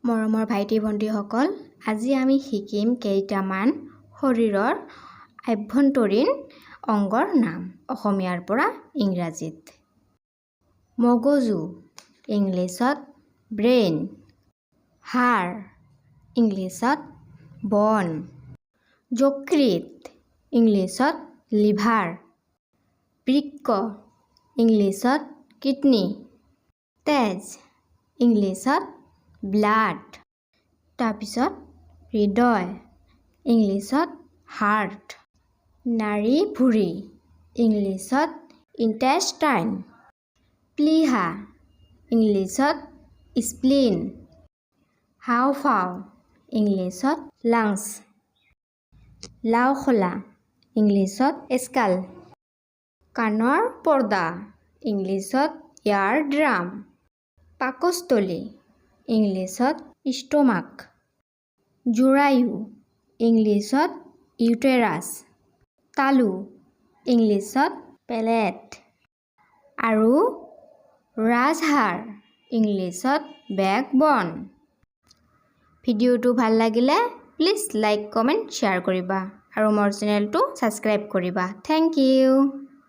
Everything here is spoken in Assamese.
মৰমৰ ভাইটি ভণ্টিসকল, আজি আমি শিকিম কেইটামান শৰীৰৰ আভ্যন্তৰীণ অংগৰ নাম অসমীয়াৰ পৰা ইংৰাজীত। মগজু, ইংলিছত ব্ৰেইন। হাড়, ইংলিছত বন। যকৃত, ইংলিছত লিভাৰ। বৃক্ক, ইংলিছত কিডনী। তেজ, ইংলিছত ব্লাড। তাৰপিছত হৃদয়, ইংলিছত হাৰ্ট। নাড়ী ভুঁড়ি, ইংলিছত ইণ্টেষ্টাইন। প্লীহা, ইংলিছত স্প্লিন। হাওঁফাওঁ, ইংলিছত লাংছ। লাওখোলা, ইংলিছত স্কাল। কাণৰ পৰ্দা, ইংলিছত ইয়াৰ ড্ৰাম। পাকস্থলী, ইংলিছত ষ্টমাক। জৰায়ু, ইংলিছত ইউটেৰাছ। তালু, ইংলিছত পেলেট। আৰু ৰাজহাড়, ইংলিছত বেকবন। ভিডিঅ'টো ভাল লাগিলে প্লিজ লাইক, কমেণ্ট, শ্বেয়াৰ কৰিবা আৰু মোৰ চেনেলটো ছাবস্ক্ৰাইব কৰিবা। Thank U.